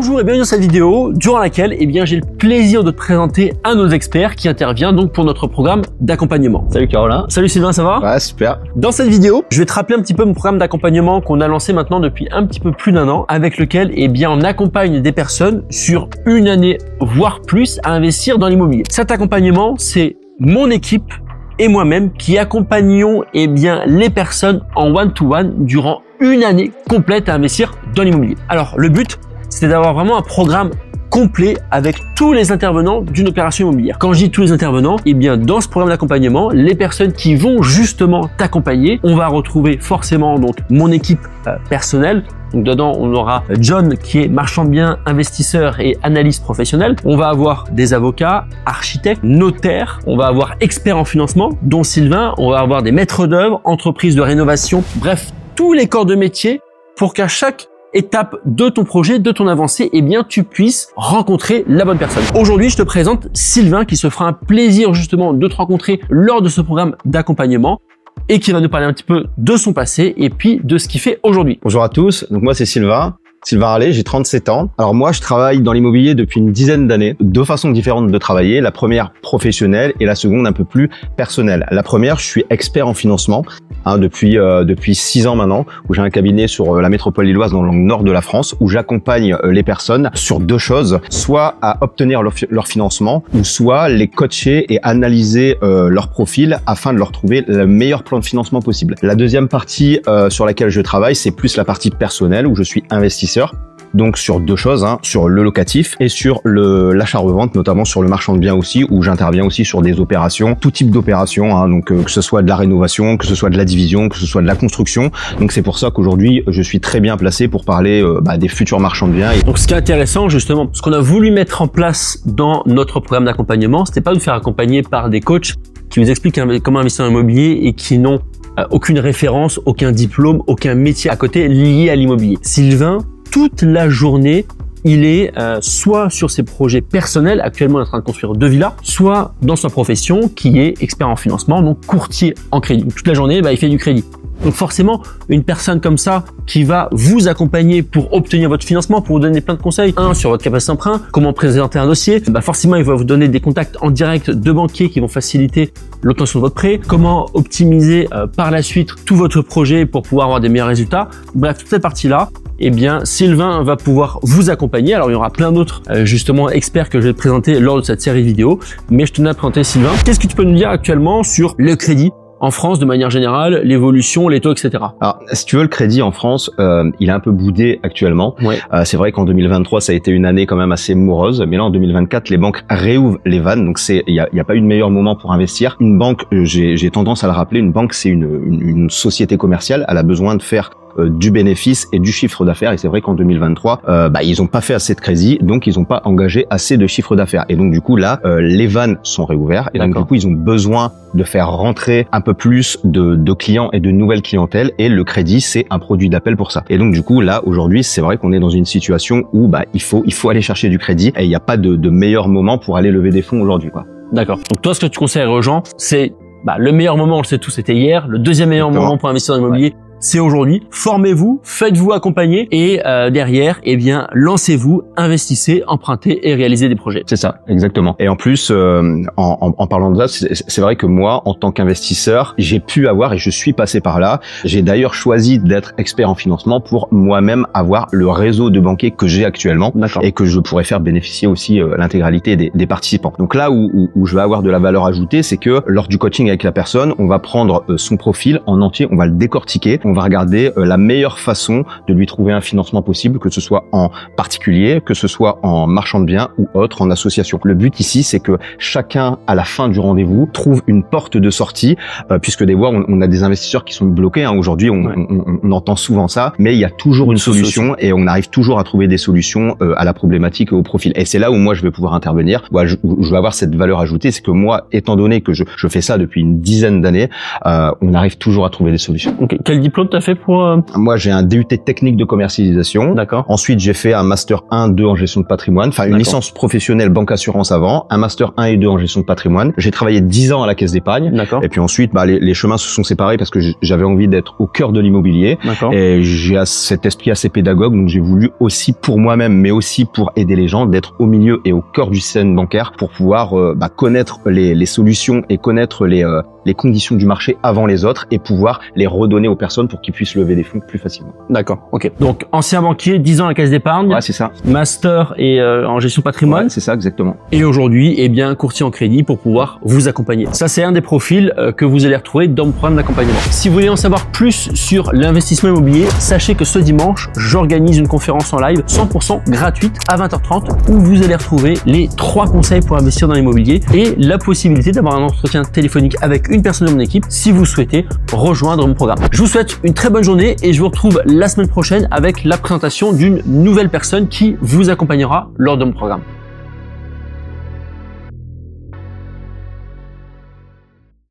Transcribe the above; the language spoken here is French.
Bonjour et bienvenue dans cette vidéo durant laquelle j'ai le plaisir de te présenter un de nos experts qui intervient donc pour notre programme d'accompagnement. Salut Caroline. Salut Sylvain, ça va? Ouais, super. Dans cette vidéo, je vais te rappeler un petit peu mon programme d'accompagnement qu'on a lancé maintenant depuis un petit peu plus d'un an, avec lequel on accompagne des personnes sur une année voire plus à investir dans l'immobilier. Cet accompagnement, c'est mon équipe et moi-même qui accompagnons les personnes en one-to-one durant une année complète à investir dans l'immobilier. Alors le but, c'est d'avoir vraiment un programme complet avec tous les intervenants d'une opération immobilière. Quand je dis tous les intervenants, dans ce programme d'accompagnement, les personnes qui vont justement t'accompagner, on va retrouver forcément donc mon équipe personnelle. Donc dedans, on aura John qui est marchand de biens, investisseur et analyste professionnel. On va avoir des avocats, architectes, notaires. On va avoir experts en financement, dont Sylvain. On va avoir des maîtres d'œuvre, entreprises de rénovation. Bref, tous les corps de métier pour qu'à chaque étape de ton projet, de ton avancée, tu puisses rencontrer la bonne personne. Aujourd'hui, je te présente Sylvain qui se fera un plaisir justement de te rencontrer lors de ce programme d'accompagnement et qui va nous parler un petit peu de son passé et puis de ce qu'il fait aujourd'hui. Bonjour à tous, donc moi c'est Sylvain Rallet, j'ai 37 ans. Alors moi je travaille dans l'immobilier depuis une dizaine d'années, deux façons différentes de travailler, la première professionnelle et la seconde un peu plus personnelle. La première, je suis expert en financement depuis 6 ans maintenant, où j'ai un cabinet sur la métropole lilloise dans le nord de la France, où j'accompagne les personnes sur deux choses, soit à obtenir leur financement, ou soit les coacher et analyser leur profil afin de leur trouver le meilleur plan de financement possible. La deuxième partie sur laquelle je travaille, c'est plus la partie personnelle, où je suis investisseur. Donc sur deux choses, sur le locatif et sur l'achat-revente, notamment sur le marchand de biens aussi, où j'interviens aussi sur des opérations, tout type d'opérations, donc que ce soit de la rénovation, que ce soit de la division, que ce soit de la construction. Donc c'est pour ça qu'aujourd'hui, je suis très bien placé pour parler des futurs marchands de biens. Donc ce qui est intéressant justement, ce qu'on a voulu mettre en place dans notre programme d'accompagnement, c'était pas de nous faire accompagner par des coachs qui nous expliquent comment investir dans l'immobilier et qui n'ont aucune référence, aucun diplôme, aucun métier à côté lié à l'immobilier. Sylvain, toute la journée, il est soit sur ses projets personnels, actuellement il est en train de construire 2 villas, soit dans sa profession qui est expert en financement, donc courtier en crédit. Toute la journée, il fait du crédit. Donc forcément, une personne comme ça qui va vous accompagner pour obtenir votre financement, pour vous donner plein de conseils, sur votre capacité d'emprunt, comment présenter un dossier, forcément il va vous donner des contacts en direct de banquiers qui vont faciliter l'obtention de votre prêt, comment optimiser par la suite tout votre projet pour pouvoir avoir des meilleurs résultats. Bref, toute cette partie-là, Sylvain va pouvoir vous accompagner. Alors il y aura plein d'autres justement experts que je vais te présenter lors de cette série vidéo, mais je tenais à présenter Sylvain. Qu'est-ce que tu peux nous dire actuellement sur le crédit en France de manière générale, l'évolution, les taux, etc. Alors, si tu veux, le crédit en France, il est un peu boudé actuellement. Ouais. C'est vrai qu'en 2023, ça a été une année quand même assez morose, mais là en 2024, les banques réouvrent les vannes, donc il y a pas eu de meilleur moment pour investir. Une banque, j'ai tendance à le rappeler, une banque c'est une société commerciale, elle a besoin de faire du bénéfice et du chiffre d'affaires, et c'est vrai qu'en 2023 ils ont pas fait assez de crédit, donc ils ont pas engagé assez de chiffre d'affaires, et donc du coup là les vannes sont réouvertes, et donc du coup ils ont besoin de faire rentrer un peu plus de clients et de nouvelles clientèles, et le crédit c'est un produit d'appel pour ça. Et donc du coup là aujourd'hui c'est vrai qu'on est dans une situation où il faut aller chercher du crédit, et il n'y a pas de meilleur moment pour aller lever des fonds aujourd'hui, quoi. D'accord. Donc toi, ce que tu conseillerais aux gens, c'est le meilleur moment, on le sait tous, c'était hier. Le deuxième meilleur moment pour investir dans l'immobilier, c'est aujourd'hui. Formez-vous, faites-vous accompagner, et derrière, lancez-vous, investissez, empruntez et réalisez des projets. C'est ça, exactement. Et en plus, en parlant de ça, c'est vrai que moi, en tant qu'investisseur, j'ai pu avoir, et je suis passé par là, j'ai d'ailleurs choisi d'être expert en financement pour moi-même avoir le réseau de banquiers que j'ai actuellement, et que je pourrais faire bénéficier aussi l'intégralité des participants. Donc là où je vais avoir de la valeur ajoutée, c'est que lors du coaching avec la personne, on va prendre son profil en entier, on va le décortiquer, on va regarder la meilleure façon de lui trouver un financement possible, que ce soit en particulier, que ce soit en marchand de biens ou autre, en association. Le but ici, c'est que chacun, à la fin du rendez-vous, trouve une porte de sortie, puisque des fois, on a des investisseurs qui sont bloqués. Aujourd'hui, on entend souvent ça, mais il y a toujours une solution, et on arrive toujours à trouver des solutions à la problématique et au profil. Et c'est là où moi, je vais pouvoir intervenir. Je vais avoir cette valeur ajoutée, c'est que moi, étant donné que je fais ça depuis une dizaine d'années, on arrive toujours à trouver des solutions. Okay. Quel diplôme t'as fait pour Moi, j'ai un DUT technique de commercialisation. D'accord. Ensuite, j'ai fait un master 1, 2 en gestion de patrimoine, enfin une licence professionnelle banque assurance avant, un master 1 et 2 en gestion de patrimoine. J'ai travaillé 10 ans à la caisse d'épargne. D'accord. Et puis ensuite, les chemins se sont séparés parce que j'avais envie d'être au cœur de l'immobilier. D'accord. Et j'ai cet esprit assez pédagogue, donc j'ai voulu aussi pour moi-même, mais aussi pour aider les gens, d'être au milieu et au cœur du système bancaire pour pouvoir connaître les solutions et connaître les conditions du marché avant les autres et pouvoir les redonner aux personnes pour qu'ils puissent lever des fonds plus facilement. D'accord. Ok. Donc ancien banquier, 10 ans à la caisse d'épargne. Ouais, c'est ça. Master et en gestion de patrimoine. Ouais, c'est ça exactement. Et aujourd'hui, eh bien, courtier en crédit pour pouvoir vous accompagner. Ça, c'est un des profils que vous allez retrouver dans mon programme d'accompagnement. Si vous voulez en savoir plus sur l'investissement immobilier, sachez que ce dimanche, j'organise une conférence en live 100% gratuite à 20h30 où vous allez retrouver les 3 conseils pour investir dans l'immobilier et la possibilité d'avoir un entretien téléphonique avec une personne de mon équipe si vous souhaitez rejoindre mon programme. Je vous souhaite une très bonne journée et je vous retrouve la semaine prochaine avec la présentation d'une nouvelle personne qui vous accompagnera lors de mon programme.